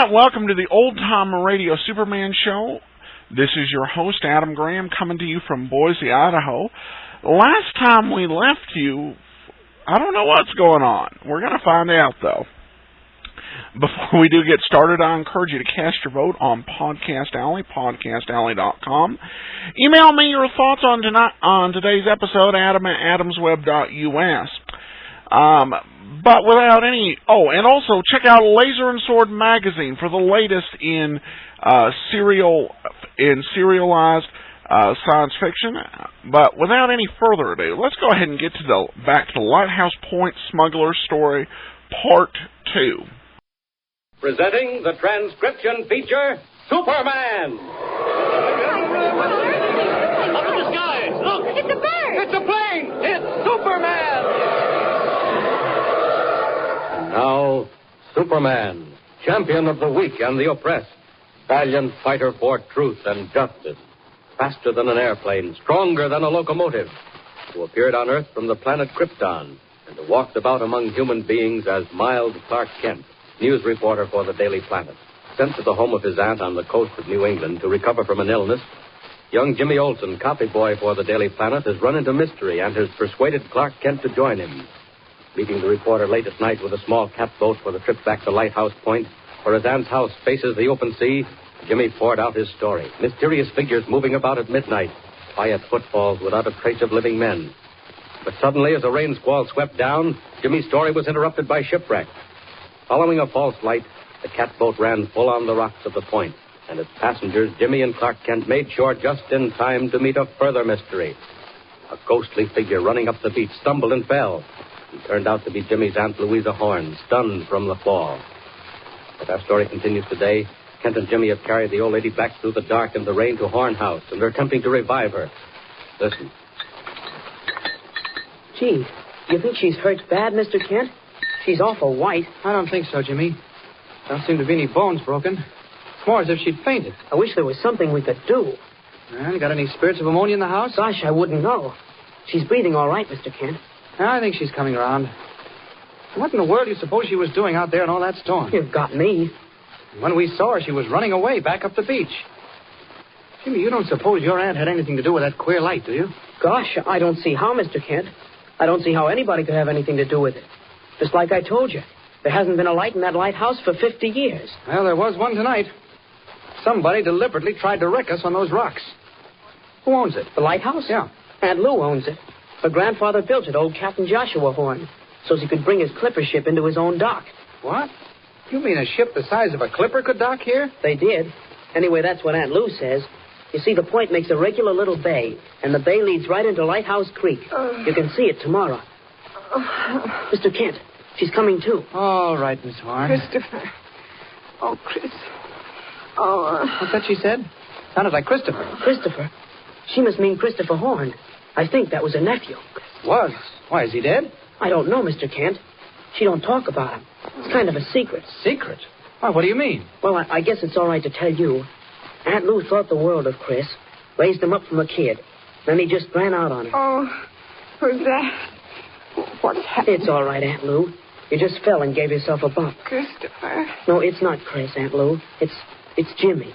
right, welcome to the Old Time Radio Superman Show. This is your host, Adam Graham, coming to you from Boise, Idaho. Last time we left you, I don't know what's going on. We're going to find out, though. Before we do get started, I encourage you to cast your vote on Podcast Alley, podcastalley.com. Email me your thoughts on today's episode, adam@adamsweb.us. But without any... Oh, and also check out Laser and Sword magazine for the latest in serialized science fiction. But without any further ado, let's go ahead and get back to the Lighthouse Point Smugglers story, Part 2. Presenting the transcription feature, Superman! Up in the sky! Look! It's a bird! It's a plane! It's Superman! And now, Superman, champion of the weak and the oppressed, valiant fighter for truth and justice, faster than an airplane, stronger than a locomotive, who appeared on Earth from the planet Krypton and who walked about among human beings as mild Clark Kent, news reporter for the Daily Planet. Sent to the home of his aunt on the coast of New England to recover from an illness, young Jimmy Olson, copy boy for the Daily Planet, has run into mystery and has persuaded Clark Kent to join him. Meeting the reporter late at night with a small catboat for the trip back to Lighthouse Point, where his aunt's house faces the open sea, Jimmy poured out his story. Mysterious figures moving about at midnight, quiet footfalls without a trace of living men. But suddenly, as a rain squall swept down, Jimmy's story was interrupted by shipwreck. Following a false light, the catboat ran full on the rocks of the point, and its passengers, Jimmy and Clark Kent, made shore just in time to meet a further mystery. A ghostly figure running up the beach stumbled and fell. He turned out to be Jimmy's Aunt Louisa Horn, stunned from the fall. As our story continues today, Kent and Jimmy have carried the old lady back through the dark and the rain to Horn House, and are attempting to revive her. Listen. Gee, you think she's hurt bad, Mr. Kent? She's awful white. I don't think so, Jimmy. Don't seem to be any bones broken. It's more as if she'd fainted. I wish there was something we could do. Well, got any spirits of ammonia in the house? Gosh, I wouldn't know. She's breathing all right, Mr. Kent. I think she's coming around. What in the world do you suppose she was doing out there in all that storm? You've got me. When we saw her, she was running away back up the beach. Jimmy, you don't suppose your aunt had anything to do with that queer light, do you? Gosh, I don't see how, Mr. Kent. I don't see how anybody could have anything to do with it. Just like I told you, there hasn't been a light in that lighthouse for 50 years. Well, there was one tonight. Somebody deliberately tried to wreck us on those rocks. Who owns it? The lighthouse? Yeah. Aunt Lou owns it. Her grandfather built it, old Captain Joshua Horn, so he could bring his clipper ship into his own dock. What? You mean a ship the size of a clipper could dock here? They did. Anyway, that's what Aunt Lou says. You see, the point makes a regular little bay, and the bay leads right into Lighthouse Creek. You can see it tomorrow. Mr. Kent, she's coming too. All right, Miss Horn. Christopher. Oh, Chris. Oh, What's that she said? Sounded like Christopher. Christopher? She must mean Christopher Horn. I think that was her nephew. Was? Why, is he dead? I don't know, Mr. Kent. She don't talk about him. It's kind of a secret. Secret? Why, what do you mean? Well, I guess it's all right to tell you. Aunt Lou thought the world of Chris, raised him up from a kid. Then he just ran out on her. oh, who's that? What's happened? It's all right, Aunt Lou. You just fell and gave yourself a bump. Christopher. No, it's not Chris, Aunt Lou. It's Jimmy.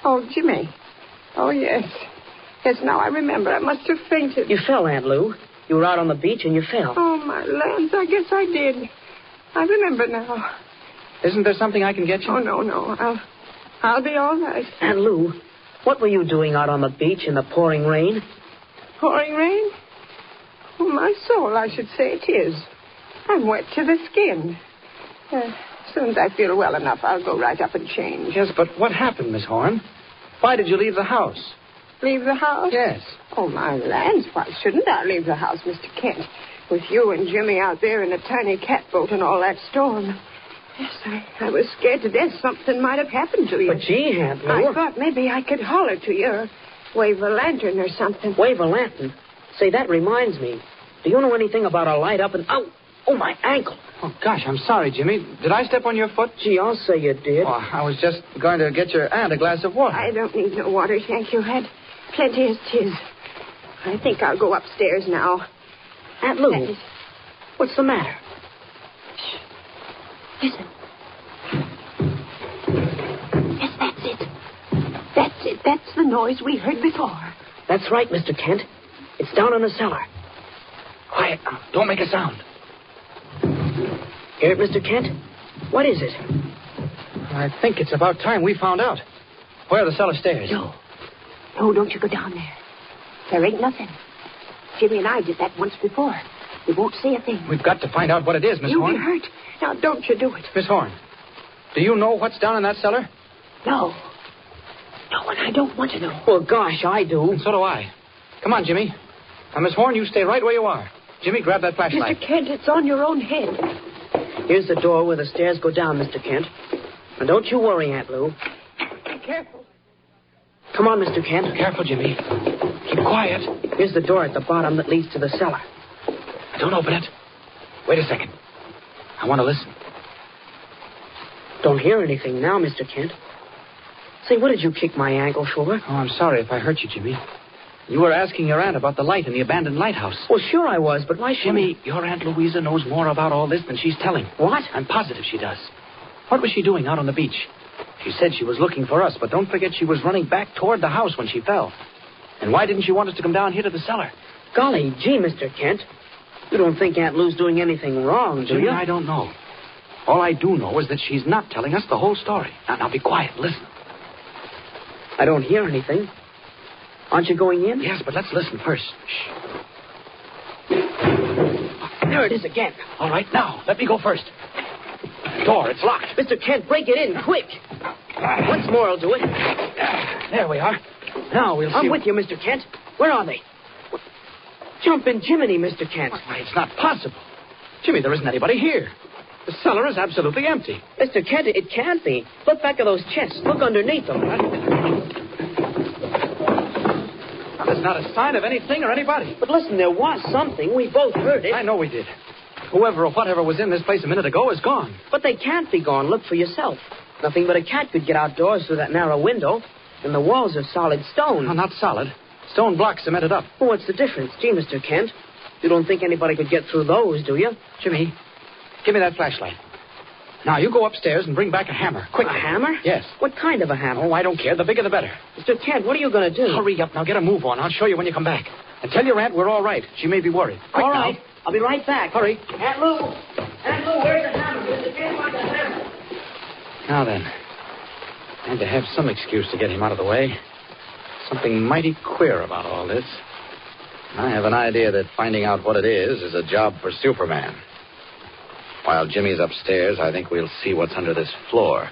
Oh, Jimmy. Oh, yes. Yes, now I remember. I must have fainted. You fell, Aunt Lou. You were out on the beach and you fell. Oh, my lands. I guess I did. I remember now. Isn't there something I can get you? Oh, no. I'll be all right. Aunt Lou, what were you doing out on the beach in the pouring rain? Pouring rain? Oh, my soul, I should say it is. I'm wet to the skin. As soon as I feel well enough, I'll go right up and change. Yes, but what happened, Miss Horn? Why did you leave the house? Leave the house? Yes. Oh, my lands, why shouldn't I leave the house, Mr. Kent? With you and Jimmy out there in a tiny catboat and all that storm. Yes, I was scared to death something might have happened to you. But gee, Aunt Lou. I thought maybe I could holler to you or wave a lantern or something. Wave a lantern? Say, that reminds me. Do you know anything about a light up and... Oh, my ankle. Oh, gosh, I'm sorry, Jimmy. Did I step on your foot? Gee, I'll say you did. Oh, I was just going to get your aunt a glass of water. I don't need no water, thank you. Had plenty as 'tis. I think I'll go upstairs now. Aunt Lou, what's the matter? Listen. noise we heard before. That's right, Mr. Kent. It's down in the cellar. Quiet now. Don't make a sound. Hear it, Mr. Kent? What is it? I think it's about time we found out. Where are the cellar stairs? No, don't you go down there. There ain't nothing. Jimmy and I did that once before. We won't say a thing. We've got to find out what it is, Miss Horn. You'll be hurt. Now, don't you do it. Miss Horn, do you know what's down in that cellar? No, and I don't want to know. Well, gosh, I do. And so do I. Come on, Jimmy. Now, Miss Horn, you stay right where you are. Jimmy, grab that flashlight. Mr. Kent, it's on your own head. Here's the door where the stairs go down, Mr. Kent. And don't you worry, Aunt Lou. Be careful. Come on, Mr. Kent. Careful, Jimmy. Keep quiet. Here's the door at the bottom that leads to the cellar. Don't open it. Wait a second. I want to listen. Don't hear anything now, Mr. Kent. Say, what did you kick my ankle for? Oh, I'm sorry if I hurt you, Jimmy. You were asking your aunt about the light in the abandoned lighthouse. Well, sure I was, but why should Jimmy, your Aunt Louisa knows more about all this than she's telling. What? I'm positive she does. What was she doing out on the beach? She said she was looking for us, but don't forget she was running back toward the house when she fell. And why didn't she want us to come down here to the cellar? Golly gee, Mr. Kent. You don't think Aunt Lou's doing anything wrong, do Jimmy, you? I don't know. All I do know is that she's not telling us the whole story. Now be quiet. Listen. I don't hear anything. Aren't you going in? Yes, but let's listen first. Shh. There it is again. All right, now, let me go first. Door, it's locked. Mr. Kent, break it in, quick. Once more will do it. There we are. Now we'll see. I'm with you, Mr. Kent. Where are they? Jumping Jiminy, Mr. Kent. Why, it's not possible. Jimmy, there isn't anybody here. The cellar is absolutely empty. Mr. Kent, it can't be. Look back at those chests. Look underneath them. There's not a sign of anything or anybody. But listen, there was something. We both heard it. I know we did. Whoever or whatever was in this place a minute ago is gone. But they can't be gone. Look for yourself. Nothing but a cat could get outdoors through that narrow window. And the walls are solid stone. No, not solid. Stone blocks cemented up. Well, what's the difference? Gee, Mr. Kent, you don't think anybody could get through those, do you? Jimmy, give me that flashlight. Now, you go upstairs and bring back a hammer. Quick. A hammer? Yes. What kind of a hammer? Oh, I don't care. The bigger the better. Mr. Kent, what are you going to do? Hurry up. Now, get a move on. I'll show you when you come back. And tell your aunt we're all right. She may be worried. Quick all right. now. I'll be right back. Hurry. Aunt Lou, where's the hammer? Mr. Kent wants a hammer. Now then. And to have some excuse to get him out of the way. Something mighty queer about all this. I have an idea that finding out what it is a job for Superman. While Jimmy's upstairs, I think we'll see what's under this floor.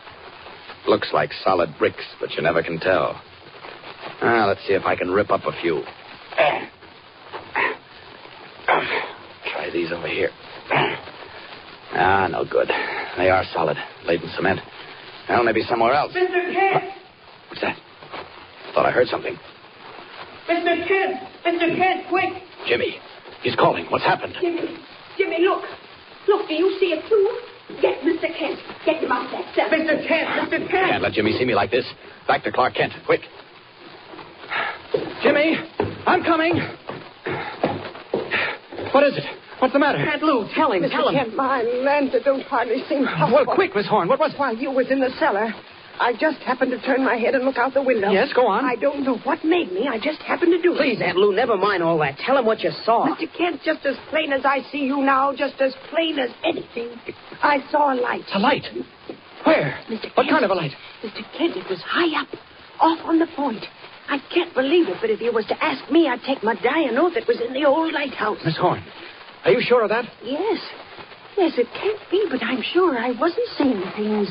Looks like solid bricks, but you never can tell. Let's see if I can rip up a few. Try these over here. No good. They are solid, laid in cement. Well, maybe somewhere else. Mr. Kent! What's that? Thought I heard something. Mr. Kent! Mr. Kent, quick! Jimmy, he's calling. What's happened? Jimmy, look. Look, do you see it too? Get Mr. Kent. Get him out that cellar. Mr. Kent! Can't let Jimmy see me like this. Back to Clark Kent, quick. Jimmy, I'm coming. What is it? What's the matter? Aunt Lou, tell him. Mr. Kent, my lands, it don't hardly seem possible. Well, quick, Miss Horn. What was it? While you was in the cellar, I just happened to turn my head and look out the window. Yes, go on. I don't know what made me. I just happened to do it. Please, Aunt Lou, never mind all that. Tell him what you saw. Mr. Kent, just as plain as I see you now, just as plain as anything, I saw a light. A light? Where? Mr. What Kent, kind of a light? Mr. Kent, it was high up, off on the point. I can't believe it, but if you was to ask me, I'd take my dying oath it was in the old lighthouse. Miss Horn, are you sure of that? Yes. Yes, it can't be, but I'm sure I wasn't seeing things.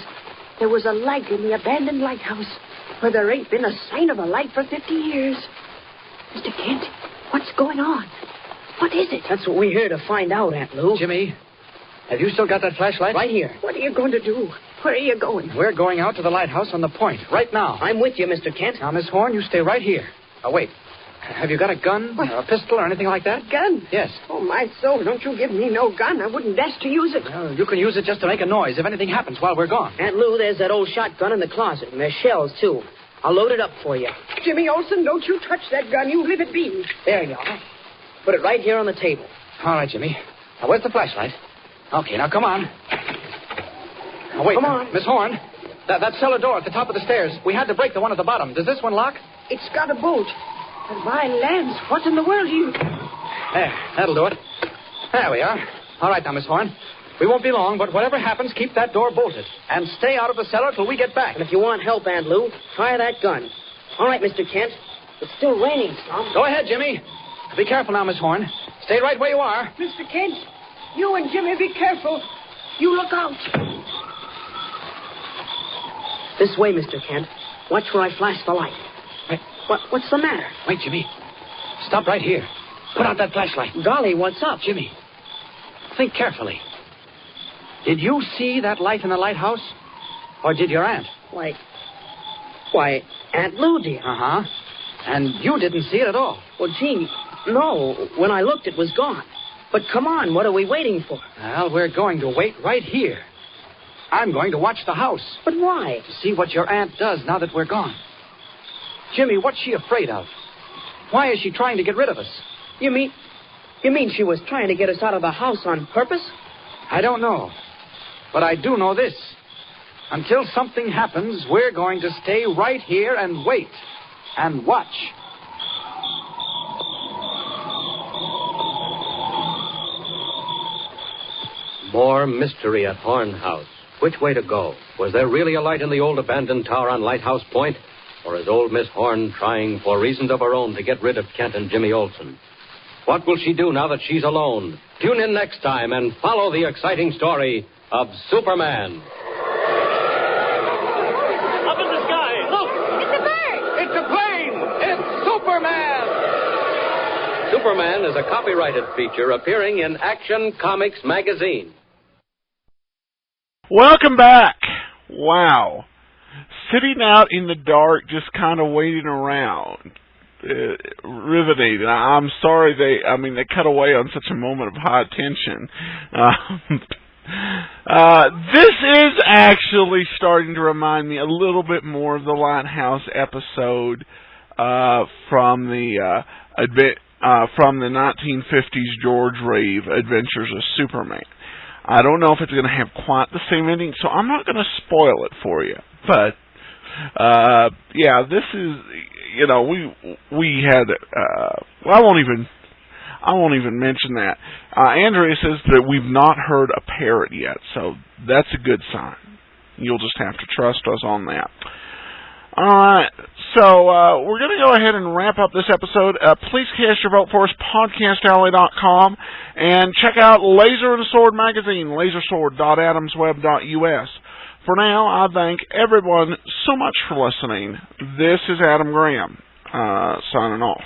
There was a light in the abandoned lighthouse where there ain't been a sign of a light for 50 years. Mr. Kent, what's going on? What is it? That's what we're here to find out, Aunt Lou. Jimmy, have you still got that flashlight? Right here. What are you going to do? Where are you going? We're going out to the lighthouse on the point, right now. I'm with you, Mr. Kent. Now, Miss Horn, you stay right here. Oh, wait. Have you got a gun or a pistol or anything like that? Gun? Yes. Oh, my soul, don't you give me no gun. I wouldn't dare to use it. Well, you can use it just to make a noise if anything happens while we're gone. Aunt Lou, there's that old shotgun in the closet, and there's shells, too. I'll load it up for you. Jimmy Olson, don't you touch that gun. You leave it be. There you are. Put it right here on the table. All right, Jimmy. Now, where's the flashlight? Okay, now, come on. Now, wait. Come on. Miss Horn, that cellar door at the top of the stairs, we had to break the one at the bottom. Does this one lock? It's got a bolt. But my lands, what in the world are you... There, that'll do it. There we are. All right now, Miss Horn. We won't be long, but whatever happens, keep that door bolted. And stay out of the cellar till we get back. And if you want help, Aunt Lou, try that gun. All right, Mr. Kent. It's still raining some. Go ahead, Jimmy. Be careful now, Miss Horn. Stay right where you are. Mr. Kent, you and Jimmy be careful. You look out. This way, Mr. Kent. Watch where I flash the light. Wait. What's the matter? Wait, Jimmy. Stop right here. Put out that flashlight. Golly, what's up? Jimmy, think carefully. Did you see that light in the lighthouse? Or did your aunt? Why, Aunt Lou, dear. Uh-huh. And you didn't see it at all. Well, gee, no. When I looked, it was gone. But come on, what are we waiting for? Well, we're going to wait right here. I'm going to watch the house. But why? To see what your aunt does now that we're gone. Jimmy, what's she afraid of? Why is she trying to get rid of us? You mean she was trying to get us out of the house on purpose? I don't know. But I do know this. Until something happens, we're going to stay right here and wait. And watch. More mystery at Horn House. Which way to go? Was there really a light in the old abandoned tower on Lighthouse Point? Or is old Miss Horn trying, for reasons of her own, to get rid of Kent and Jimmy Olson? What will she do now that she's alone? Tune in next time and follow the exciting story of Superman. Up in the sky. Look! It's a bird. It's a plane! It's Superman! Superman is a copyrighted feature appearing in Action Comics magazine. Welcome back. Wow. Sitting out in the dark, just kind of waiting around. Riveting. I'm sorry they cut away on such a moment of high tension. This is actually starting to remind me a little bit more of the Lighthouse episode from the 1950s George Reeve Adventures of Superman. I don't know if it's going to have quite the same ending, so I'm not going to spoil it for you. But yeah, this is, we had. I won't even mention that. Andrea says that we've not heard a parrot yet, so that's a good sign. You'll just have to trust us on that. All right, so we're going to go ahead and wrap up this episode. Please cast your vote for us, podcastalley.com, and check out Laser and Sword magazine, lasersword.adamsweb.us. For now, I thank everyone so much for listening. This is Adam Graham, signing off.